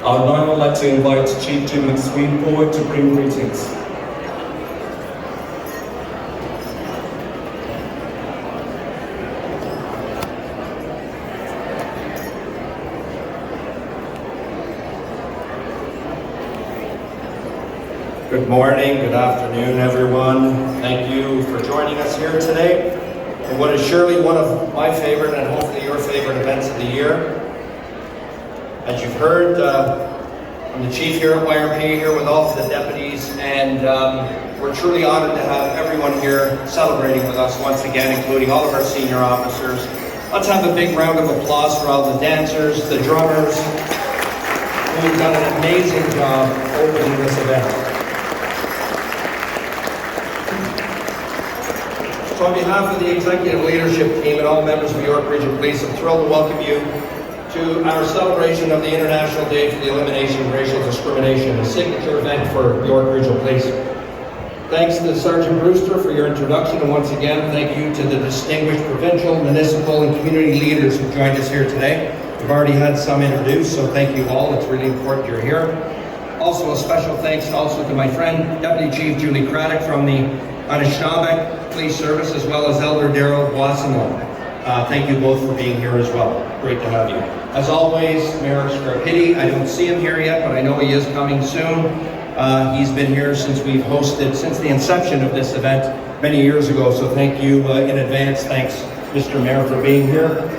I'd now like to invite Chief Jim McSween forward to bring greetings. Good morning, good afternoon, everyone. Thank you for joining us here today in what is surely one of my favorite and hopefully your favorite events of the year. As you've heard, I'm the chief here at YRP, here with all of the deputies, and we're truly honored to have everyone here celebrating with us once again, including all of our senior officers. Let's have a big round of applause for all the dancers, the drummers, who've done an amazing job opening this event. So on behalf of the executive leadership team and all members of the York Region Police, I'm thrilled to welcome you to our celebration of the International Day for the Elimination of Racial Discrimination, a signature event for York Regional Police. Thanks to Sergeant Brewster for your introduction, and once again, thank you to the distinguished provincial, municipal, and community leaders who joined us here today. We've already had some introduced, so thank you all. It's really important you're here. Also, a special thanks also to my friend, Deputy Chief Julie Craddock from the Anishinaabe Police Service, as well as Elder Daryl Boissonneau. Thank you both for being here as well. Great to have you. As always, Mayor Scarpitti, I don't see him here yet, but I know he is coming soon. He's been here since we've hosted, since the inception of this event many years ago, so thank you in advance. Thanks, Mr. Mayor, for being here.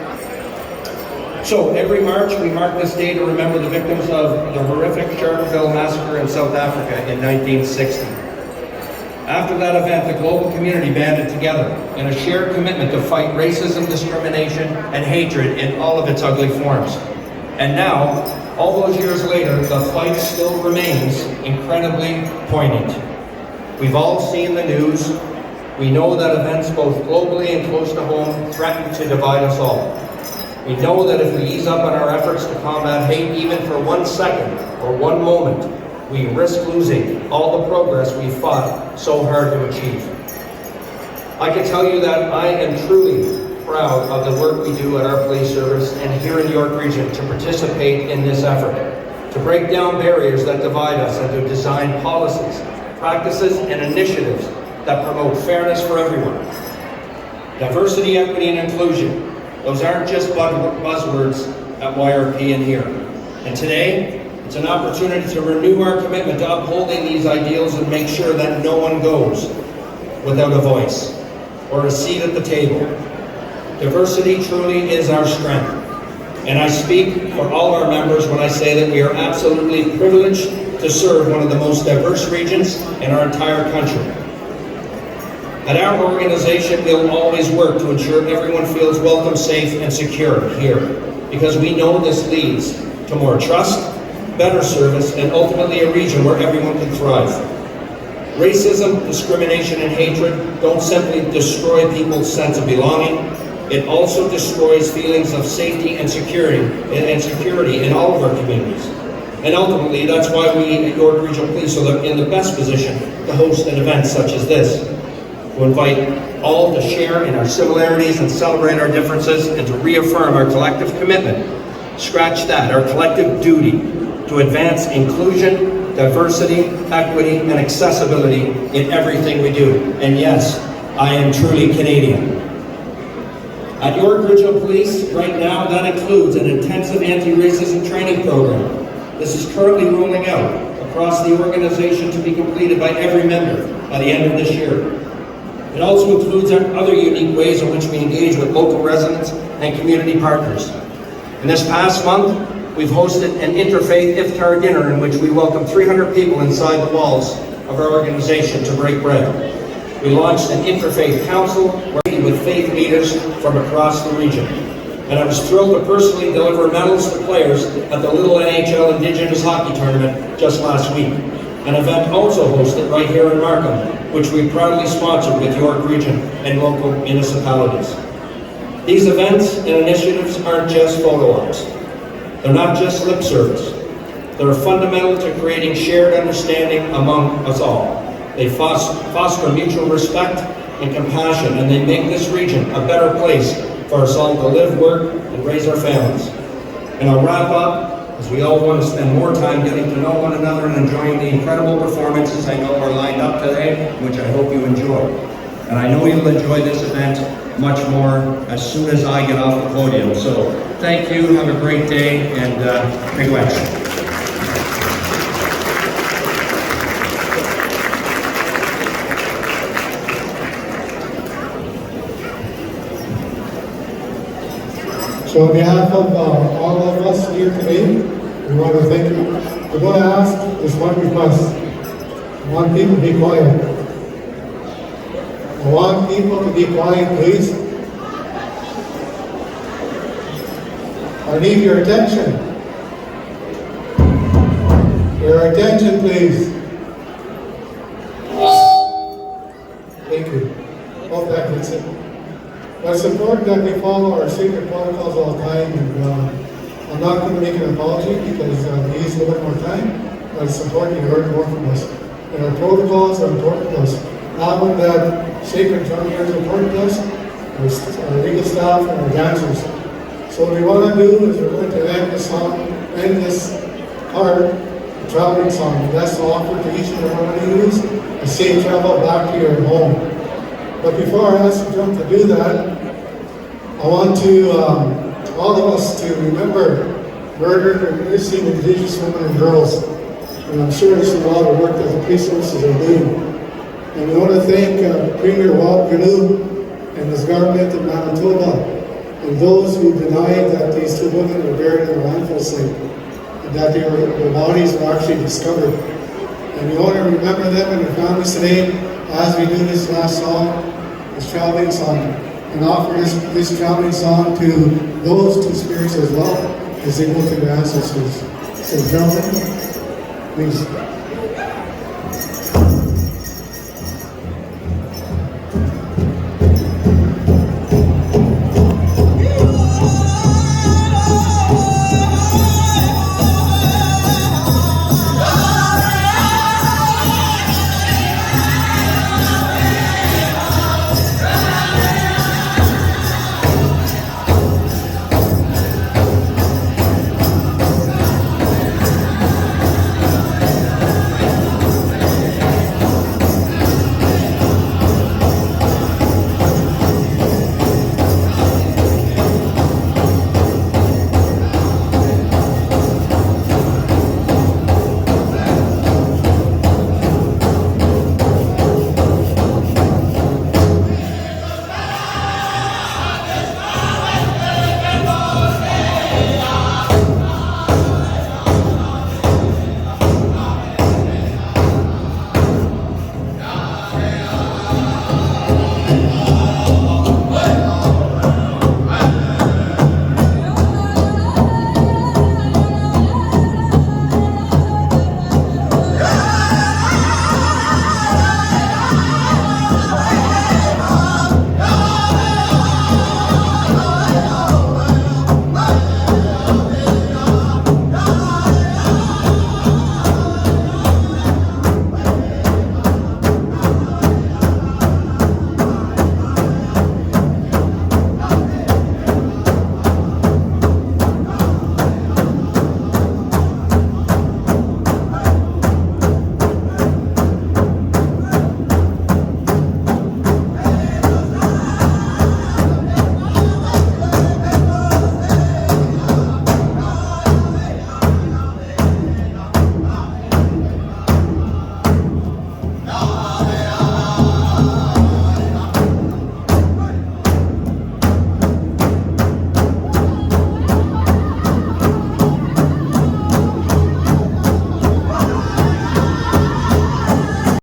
So every March, we mark this day to remember the victims of the horrific Sharpeville massacre in South Africa in 1960. After that event, the global community banded together in a shared commitment to fight racism, discrimination, and hatred in all of its ugly forms. And now, all those years later, the fight still remains incredibly poignant. We've all seen the news. We know that events both globally and close to home threaten to divide us all. We know that if we ease up on our efforts to combat hate, even for 1 second or 1 moment, we risk losing all the progress we fought so hard to achieve. I can tell you that I am truly proud of the work we do at our police service and here in York Region to participate in this effort, to break down barriers that divide us and to design policies, practices, and initiatives that promote fairness for everyone. Diversity, equity, and inclusion, those aren't just buzzwords at YRP and here. And today, it's an opportunity to renew our commitment to upholding these ideals and make sure that no one goes without a voice or a seat at the table. Diversity truly is our strength. And I speak for all our members when I say that we are absolutely privileged to serve one of the most diverse regions in our entire country. At our organization, we'll always work to ensure everyone feels welcome, safe, and secure here, because we know this leads to more trust, better service, and ultimately a region where everyone can thrive. Racism, discrimination, and hatred don't simply destroy people's sense of belonging, it also destroys feelings of safety and security in all of our communities. And ultimately, that's why we at York Regional Police are in the best position to host an event such as this, to invite all to share in our similarities and celebrate our differences and to reaffirm our collective commitment, scratch that, our collective duty to advance inclusion, diversity, equity, and accessibility in everything we do. And yes, I am truly Canadian. At York Regional Police, right now, that includes an intensive anti-racism training program. This is currently rolling out across the organization to be completed by every member by the end of this year. It also includes other unique ways in which we engage with local residents and community partners. In this past month, we've hosted an interfaith iftar dinner in which we welcomed 300 people inside the walls of our organization to break bread. We launched an interfaith council working with faith leaders from across the region. And I was thrilled to personally deliver medals to players at the Little NHL Indigenous Hockey Tournament just last week. An event also hosted right here in Markham, which we proudly sponsored with York Region and local municipalities. These events and initiatives aren't just photo ops. They're not just lip service. They're fundamental to creating shared understanding among us all. They foster mutual respect and compassion, and they make this region a better place for us all to live, work, and raise our families. And I'll wrap up as we all want to spend more time getting to know one another and enjoying the incredible performances I know are lined up today, which I hope you enjoy. And I know you'll enjoy this event much more as soon as I get off the podium. So thank you, have a great day, and miigwech. So on behalf of all of us here today, we want to thank you. We're going to ask this one request. I want people to be quiet. I want people to be quiet, please. I need your attention. Your attention, please. Thank you. Hope that gets it. But it's important that we follow our sacred protocols all the time, and I'm not going to make an apology because we need a little bit more time, but it's important you learn more from us. And our protocols are important to us. Not only that sacred drum here is important to us, our legal staff and our dancers. So what we want to do is we're going to end this song, end this part, the traveling song. And that's to offer to each and every one of you a safe travel back to your home. But before I ask the drum to do that, I want to, all of us to remember murdered or missing Indigenous women and girls. And I'm sure there's a lot of work that the police services are doing. And we want to thank Premier Rob Ganu and his government of Manitoba and those who denied that these two women were buried in a landfill site and that their bodies were actually discovered. And we want to remember them and their families today as we do this last song, this traveling song, and offer this traveling song to those two spirits as well as they go to their ancestors. So, gentlemen, please.